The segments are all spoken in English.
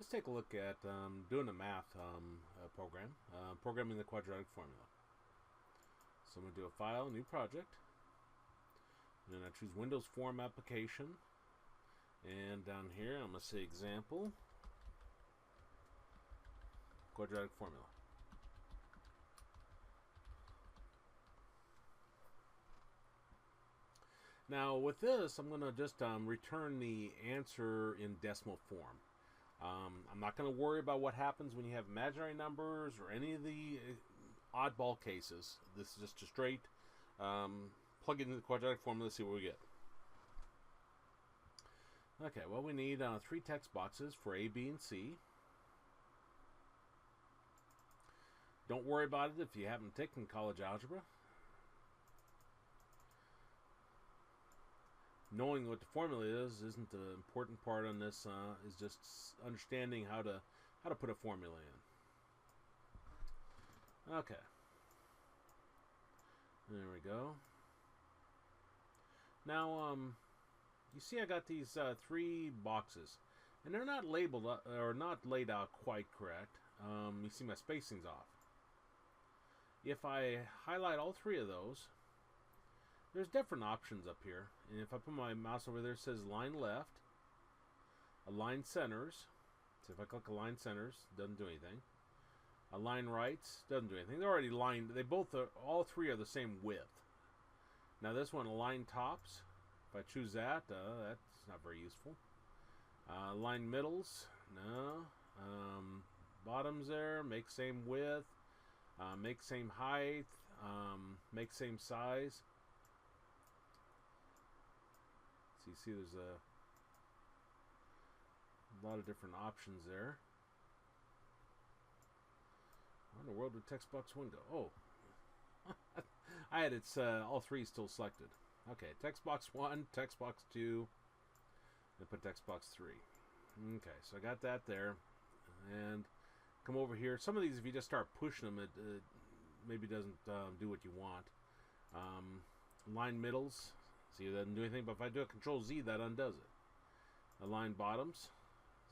let's take a look at doing a math program, programming the quadratic formula. So I'm going to do a file, new project, and then I choose Windows Form Application, and down here I'm going to say example, quadratic formula. Now with this, I'm going to just return the answer in decimal form. I'm not going to worry about what happens when you have imaginary numbers or any of the oddball cases. This is just a straight plug it into the quadratic formula. Let's see what we get. Okay, well, we need 3 text boxes for A, B, and C. Don't worry about it if you haven't taken college algebra. Knowing what the formula is isn't the important part on this. Is just understanding how to put a formula in. Okay, there we go. Now, you see, I got these 3 boxes, and they're not labeled or not laid out quite correct. You see, my spacing's off. If I highlight all 3 of those, there's different options up here, and if I put my mouse over there, it says line left, align centers. So if I click align centers, doesn't do anything. Align rights, doesn't do anything. They're already lined. They both are, all 3 are the same width. Now this one, align tops. If I choose that, that's not very useful. Align middles, no. Bottoms there, make same width, make same height, make same size. So you see there's a lot of different options there. Where in the world would text box 1 go? Oh, I had all 3 still selected. Okay, text box 1, text box 2, and put text box 3. Okay, so I got that there, and come over here. Some of these, if you just start pushing them, it maybe doesn't do what you want. Align middles. See, it doesn't do anything, but if I do a Control Z, that undoes it. Align bottoms.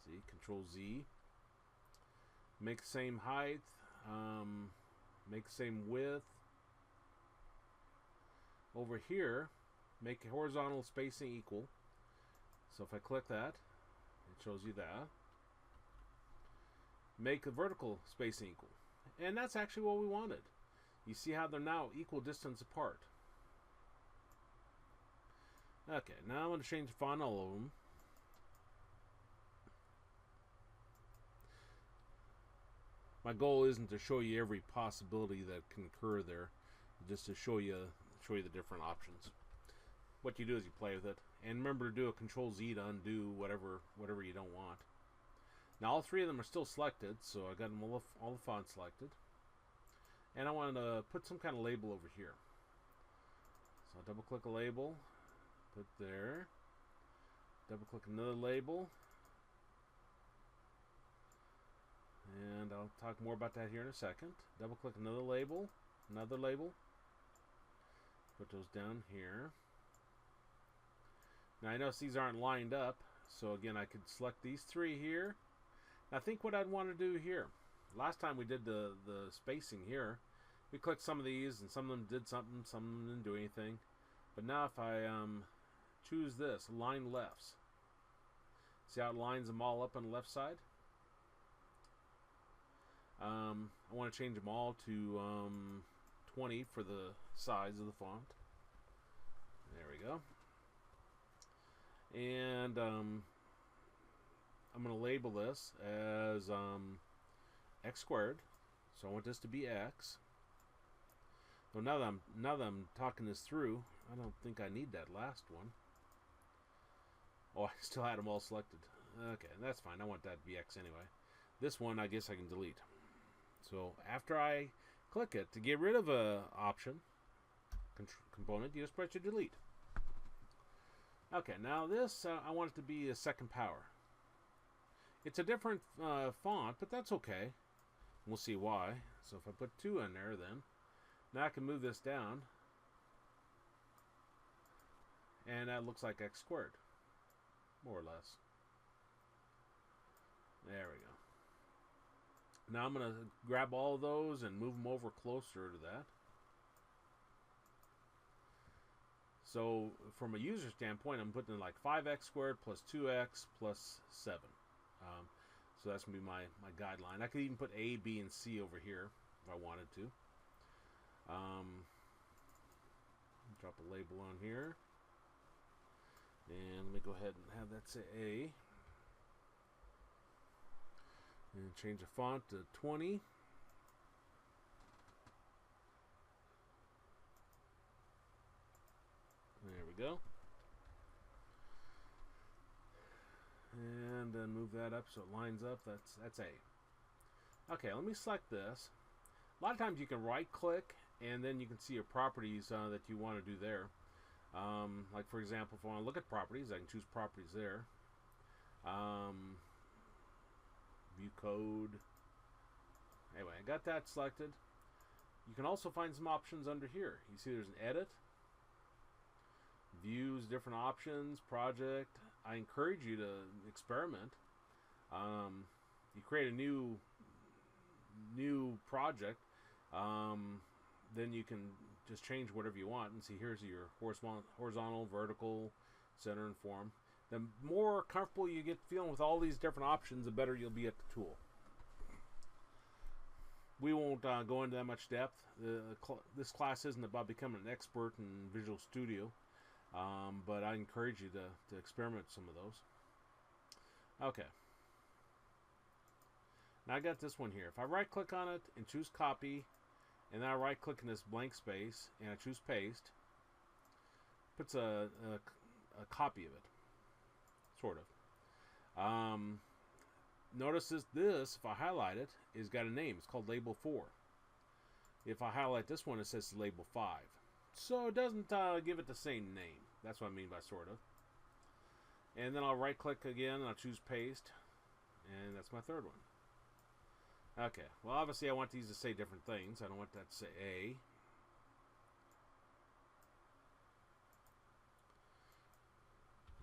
See, Control Z. Make same height. Make same width. Over here, make horizontal spacing equal. So if I click that, it shows you that. Make the vertical spacing equal. And that's actually what we wanted. You see how they're now equal distance apart. Okay, now I'm going to change the font all of them. My goal isn't to show you every possibility that can occur there, just to show you the different options. What you do is you play with it, and remember to do a Control Z to undo whatever you don't want. Now all 3 of them are still selected, so I got them all the fonts selected, and I want to put some kind of label over here. So I'll double click a label. Put there. Double click another label. And I'll talk more about that here in a second. Double click another label. Another label. Put those down here. Now I notice these aren't lined up. So again, I could select these 3 here. Now think what I'd want to do here. Last time we did the spacing here. We clicked some of these and some of them did something. Some of them didn't do anything. But now if I choose this, line lefts. See how it lines them all up on the left side? I want to change them all to 20 for the size of the font. There we go. And I'm going to label this as x squared. So I want this to be x. So now that I'm talking this through, I don't think I need that last one. Oh, I still had them all selected. Okay, that's fine. I want that to be x anyway. This one, I guess I can delete. So after I click it, to get rid of a option component, you just press your delete. Okay, now this, I want it to be a second power. It's a different font, but that's okay. We'll see why. So if I put 2 in there, then now I can move this down, and that looks like x squared, more or less. There we go. Now I'm going to grab all of those and move them over closer to that. So from a user standpoint, I'm putting in like 5x squared plus 2x plus 7. So that's going to be my guideline. I could even put A, B, and C over here if I wanted to. Drop a label on here. And let me go ahead and have that say A. And change the font to 20. There we go. And then move that up so it lines up. That's A. Okay, let me select this. A lot of times you can right click and then you can see your properties that you want to do there. Like for example, if I want to look at properties, I can choose properties there. View code. Anyway, I got that selected. You can also find some options under here. You see there's an edit, views, different options, project. I encourage you to experiment. You create a new project, then you can just change whatever you want. And see, here's your horizontal, vertical, center, and form. The more comfortable you get feeling with all these different options, the better you'll be at the tool. We won't go into that much depth. This class isn't about becoming an expert in Visual Studio, but I encourage you to experiment with some of those. Okay. Now I got this one here. If I right click on it and choose copy, and then I right click in this blank space and I choose paste, puts a copy of it, sort of. Notice this, if I highlight it, is got a name. It's called label 4. If I highlight this one, it says label 5. So it doesn't give it the same name. That's what I mean by sort of. And then I'll right click again and I'll choose paste, and that's my third one. Okay, well obviously I want these to say different things. I don't want that to say A.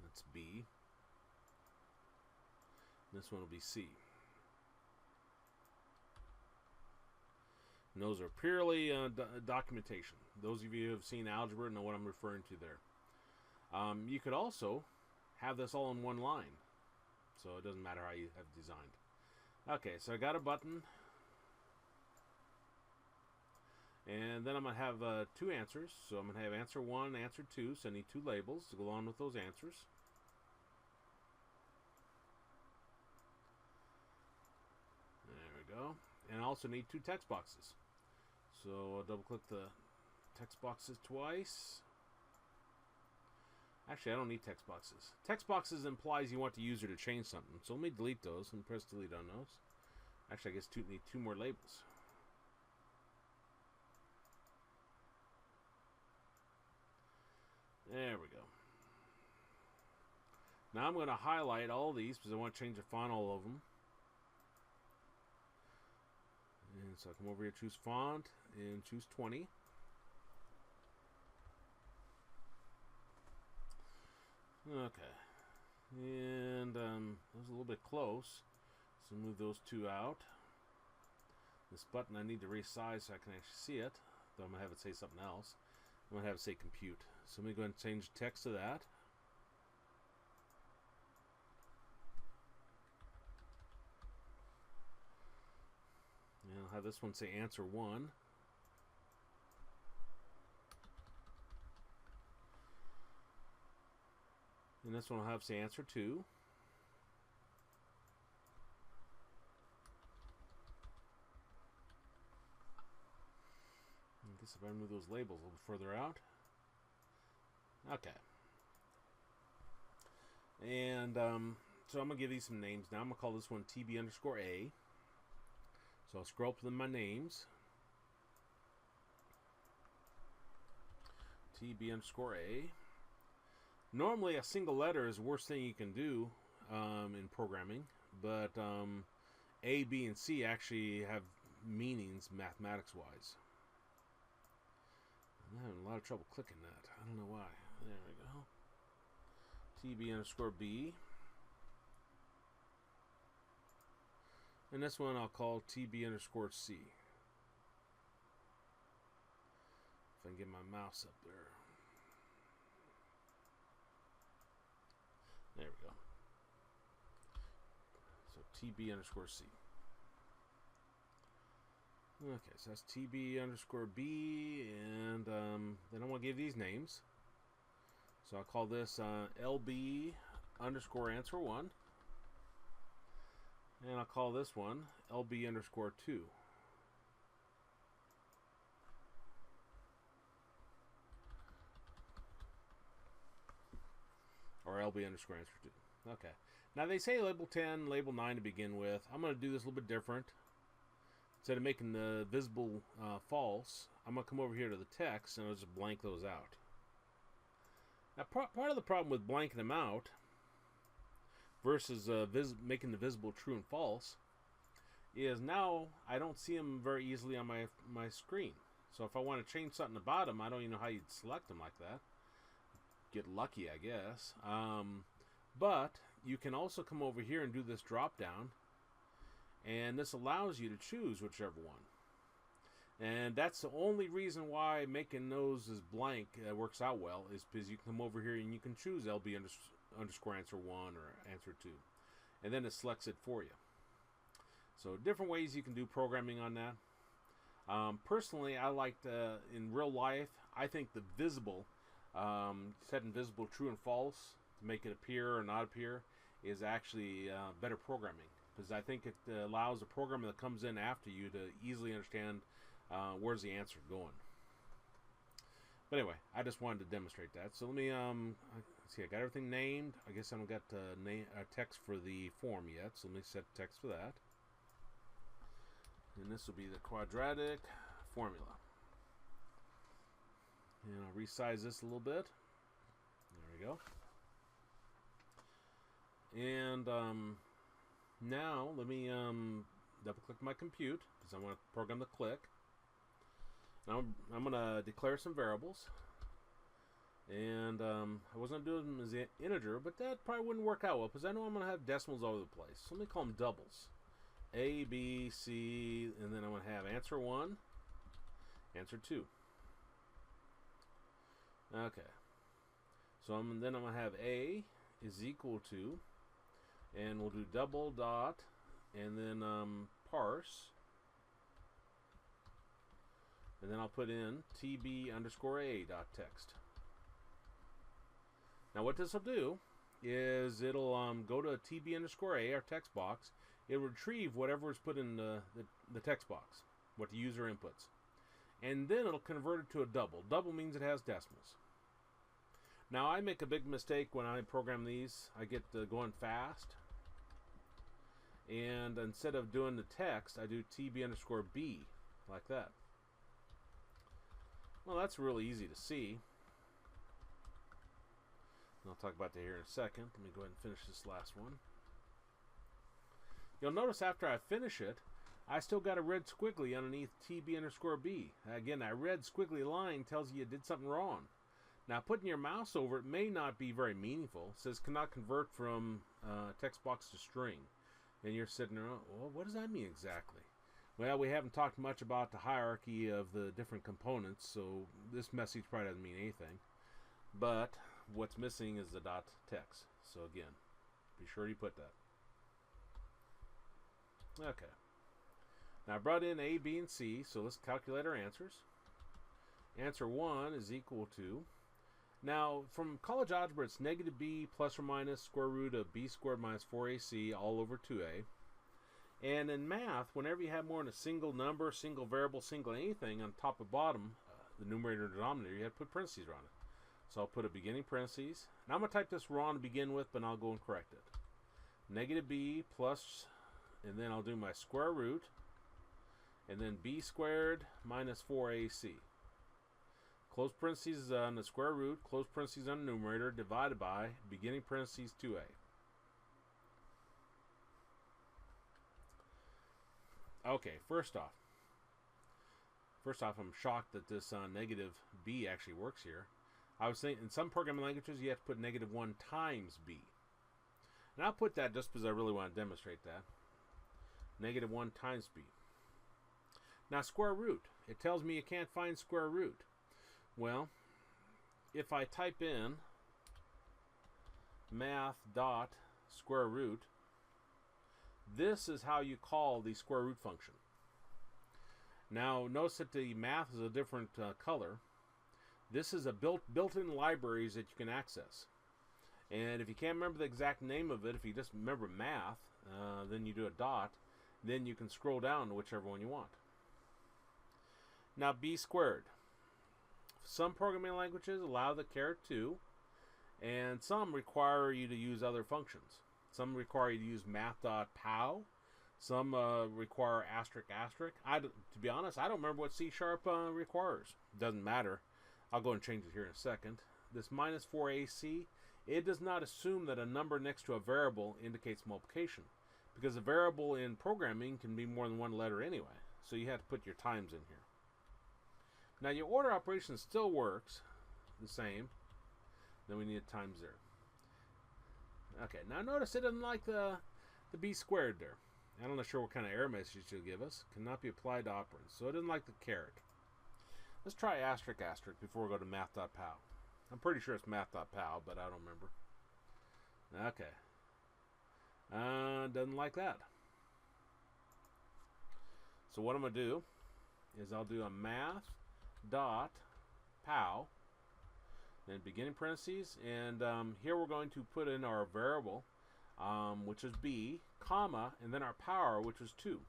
That's B. This one will be C. And those are purely documentation. Those of you who have seen algebra know what I'm referring to there. You could also have this all in one line, so it doesn't matter how you have it designed. Okay, so I got a button, and then I'm going to have 2 answers. So I'm going to have answer 1, answer 2, so I need 2 labels to go along with those answers. There we go. And I also need 2 text boxes. So I'll double click the text boxes twice. Actually, I don't need text boxes. Text boxes implies you want the user to change something. So let me delete those and press delete on those. Actually, I guess need 2 more labels. There we go. Now I'm going to highlight all these because I want to change the font all of them. And so I come over here, choose font, and choose 20. Okay, and that was a little bit close, so move those 2 out. This button I need to resize so I can actually see it, though I'm going to have it say something else. I'm going to have it say compute. So let me go ahead and change the text to that. And I'll have this one say answer 1. And this one will have say answer 2. I guess if I move those labels a little further out. Okay. And so I'm going to give these some names now. I'm going to call this one TB_A. So I'll scroll up to my names. TB_A. Normally, a single letter is the worst thing you can do in programming, but A, B, and C actually have meanings mathematics-wise. I'm having a lot of trouble clicking that. I don't know why. There we go. TB_B. And this one I'll call TB underscore C. If I can get my mouse up there. There we go. So TB underscore C. Okay, so that's TB underscore B, and then I want to give these names. So I'll call this LB underscore answer 1. And I'll call this one LB underscore 2. Or LB underscore answer 2. Okay. Now they say label 10, label 9 to begin with. I'm going to do this a little bit different. Instead of making the visible false, I'm going to come over here to the text and I'll just blank those out. Now part of the problem with blanking them out versus making the visible true and false is now I don't see them very easily on my screen. So if I want to change something about them, I don't even know how you'd select them like that. Get lucky, I guess. But you can also come over here and do this drop down, and this allows you to choose whichever one. And that's the only reason why making those as blank works out well, is because you can come over here and you can choose LB underscore answer 1 or answer 2, and then it selects it for you. So different ways you can do programming on that. Personally, I like in real life, I think the visible, setting visible true and false to make it appear or not appear is actually better programming, because I think it allows a programmer that comes in after you to easily understand where's the answer going. But anyway, I just wanted to demonstrate that. So let me let's see. I got everything named. I guess I don't got text for the form yet. So let me set text for that. And this will be the quadratic formula. And I'll resize this a little bit. There we go. And now let me double click my compute, because I want to program the click. Now I'm going to declare some variables. And I wasn't doing them as an integer, but that probably wouldn't work out well, because I know I'm going to have decimals all over the place. So let me call them doubles. A, B, C, and then I'm going to have answer 1, answer 2. Okay. So then I'm going to have A is equal to, and we'll do double dot, and then parse. And then I'll put in TB underscore A dot text. Now what this will do is it'll go to TB underscore A, our text box. It'll retrieve whatever is put in the text box, what the user inputs. And then it'll convert it to a double. Double means it has decimals. Now I make a big mistake when I program these. I get going fast. And instead of doing the text, I do TB underscore B, like that. Well, that's really easy to see. And I'll talk about that here in a second. Let me go ahead and finish this last one. You'll notice after I finish it, I still got a red squiggly underneath TB underscore B. Again, that red squiggly line tells you did something wrong. Now, putting your mouse over it may not be very meaningful. It says cannot convert from text box to string. And you're sitting there, well, what does that mean exactly? Well, we haven't talked much about the hierarchy of the different components, so this message probably doesn't mean anything. But what's missing is the dot text. So again, be sure you put that. Okay. Now I brought in A, B, and C, so let's calculate our answers. Answer 1 is equal to, now from college algebra it's negative b plus or minus square root of b squared minus 4ac all over 2a. And in math, whenever you have more than a single number, single variable, single anything on top or bottom, the numerator and denominator, you have to put parentheses around it. So I'll put a beginning parentheses. Now I'm going to type this wrong to begin with, but I'll go and correct it. Negative b plus, and then I'll do my square root, and then b squared minus 4ac. Close parentheses on the square root, close parentheses on the numerator, divided by beginning parentheses 2a. Okay, first off, I'm shocked that this negative b actually works here. I was thinking in some programming languages you have to put negative 1 times b. And I'll put that just because I really want to demonstrate that. -1 times b. Now square root. It tells me you can't find square root. Well, if I type in math dot square root, this is how you call the square root function. Now notice that the math is a different color. This is a built-in libraries that you can access. And if you can't remember the exact name of it, if you just remember math, then you do a dot, then you can scroll down to whichever one you want. Now b squared. Some programming languages allow the caret 2, and some require you to use other functions. Some require you to use math.pow. Some require asterisk asterisk. To be honest, I don't remember what C# requires. Doesn't matter. I'll go and change it here in a second. This -4ac, it does not assume that a number next to a variable indicates multiplication, because a variable in programming can be more than one letter anyway, so you have to put your times in here. Now your order operation still works the same. Then we need a times there. Okay, now notice it doesn't like the b squared there. I'm not sure what kind of error message it'll give us. Cannot be applied to operands, so it doesn't like the caret. Let's try asterisk asterisk before we go to math.pow. I'm pretty sure it's math.pow, but I don't remember. Okay. Doesn't like that. So what I'm going to do is I'll do a math.pow, then beginning parentheses, and here we're going to put in our variable, which is b, comma, and then our power, which is 2.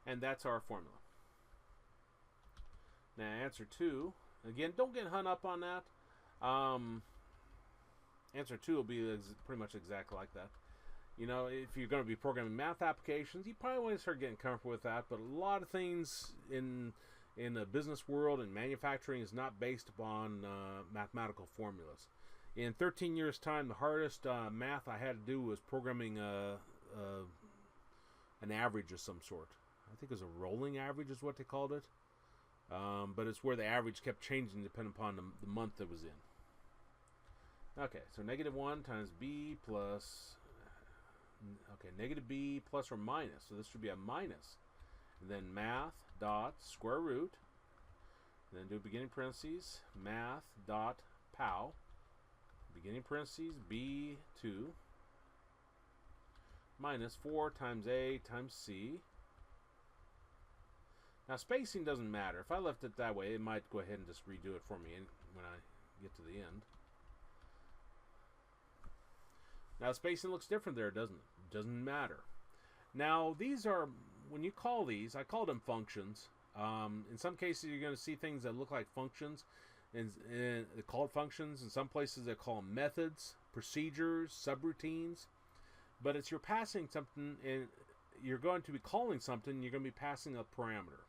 And that's our formula. Now answer 2, again, don't get hung up on that. Answer 2 will be pretty much exactly like that. You know, if you're going to be programming math applications, you probably want to start getting comfortable with that. But a lot of things in the business world and manufacturing is not based upon mathematical formulas. In 13 years' time, the hardest math I had to do was programming an average of some sort. I think it was a rolling average is what they called it. But it's where the average kept changing depending upon the month it was in. Okay, so -1 times b plus... Okay, negative b plus or minus. So this should be a minus. And then math dot square root. Then do beginning parentheses. Math dot pow. Beginning parentheses b2 minus 4 times a times c. Now spacing doesn't matter. If I left it that way, it might go ahead and just redo it for me when I get to the end. Now spacing looks different there, doesn't it? Doesn't matter. Now these are, when you call these, I call them functions. In some cases you're going to see things that look like functions, and they call it functions. In some places they call them methods, procedures, subroutines. But it's you're passing something, and you're going to be calling something, you're going to be passing a parameter.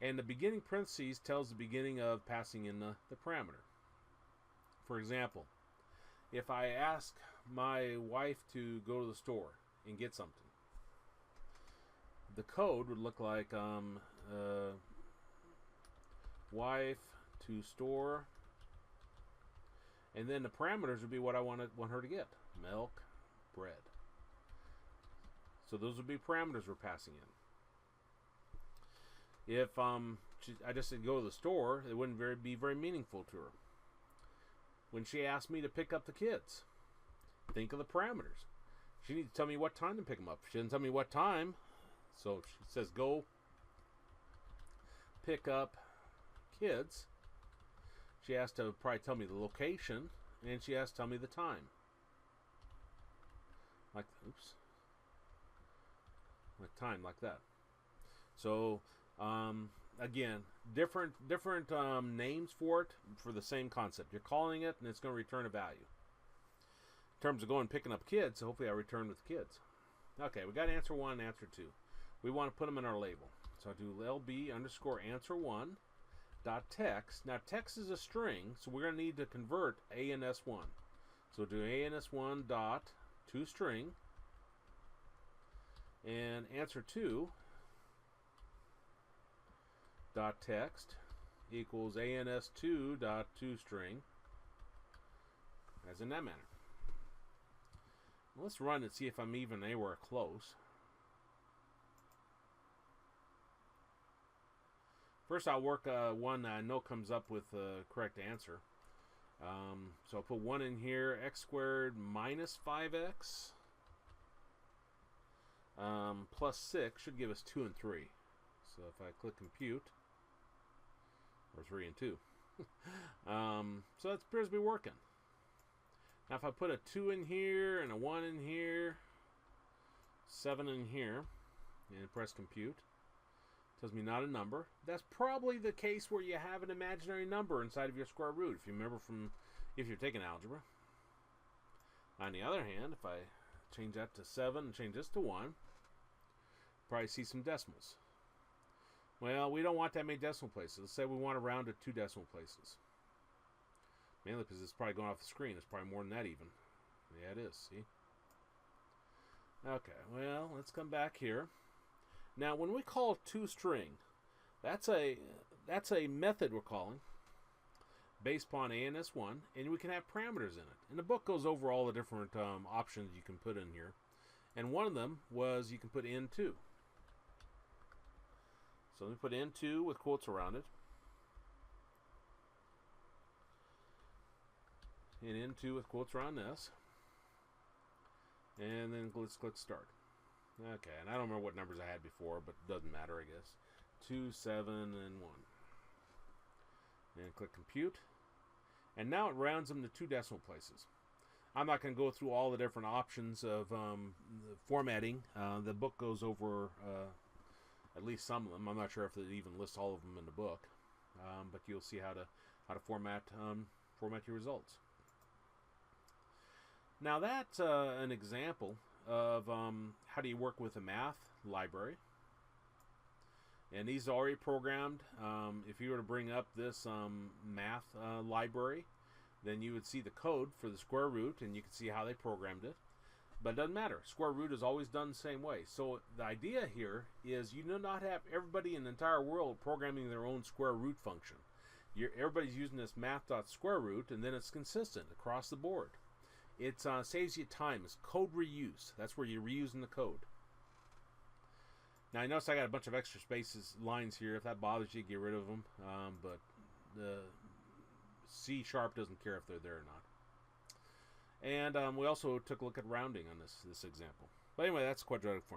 And the beginning parentheses tells the beginning of passing in the parameter. For example, if I ask my wife to go to the store and get something, the code would look like wife to store, and then the parameters would be what I want her to get: milk, bread. So those would be parameters we're passing in. If I just said go to the store, it wouldn't be very meaningful to her. When she asked me to pick up the kids, think of the parameters. She needs to tell me what time to pick them up. She didn't tell me what time, so she says go pick up kids. She has to probably tell me the location, and she has to tell me the time. Like time, like that. So again, different names for it for the same concept. You're calling it, and it's going to return a value. In terms of going and picking up kids, so hopefully I return with kids. Okay, we got answer 1 and answer 2. We want to put them in our label. So I do lb underscore answer 1 dot text. Now text is a string, so we're going to need to convert ANS1. So do ANS1 dot toString, and answer 2 dot text equals ANS2 dot toString. as in that manner. Let's run and see if I'm even anywhere close. First, I'll work one that I know comes up with the correct answer. So I'll put 1 in here. X squared minus 5x plus 6 should give us 2 and 3. So if I click compute, or 3 and 2. So that appears to be working. Now if I put a 2 in here and a 1 in here, 7 in here, and press compute, tells me not a number. That's probably the case where you have an imaginary number inside of your square root, if you remember from if you're taking algebra. On the other hand, if I change that to 7 and change this to 1, probably see some decimals. Well, we don't want that many decimal places. Let's say we want to round to 2 decimal places. Mainly because it's probably going off the screen. It's probably more than that even. Yeah, it is. See? Okay, well, let's come back here. Now, when we call toString, that's a method we're calling based upon ANS1, and we can have parameters in it. And the book goes over all the different options you can put in here. And one of them was you can put N2. So let me put N2 with quotes around it. And N2 with quotes around this. And then let's click start. Okay, and I don't remember what numbers I had before, but it doesn't matter, I guess. 2, 7, and 1. And click compute. And now it rounds them to 2 decimal places. I'm not going to go through all the different options of formatting. The book goes over at least some of them. I'm not sure if it even lists all of them in the book, but you'll see how to format your results. Now that's an example of how do you work with a math library. And these are already programmed. If you were to bring up this math library, then you would see the code for the square root, and you can see how they programmed it. But it doesn't matter. Square root is always done the same way. So the idea here is you do not have everybody in the entire world programming their own square root function. Everybody's using this math.square root, and then it's consistent across the board. It saves you time. It's code reuse. That's where you're reusing the code. Now, I notice I got a bunch of extra spaces, lines here. If that bothers you, get rid of them. But the C# doesn't care if they're there or not. And we also took a look at rounding on this example. But anyway, that's quadratic form.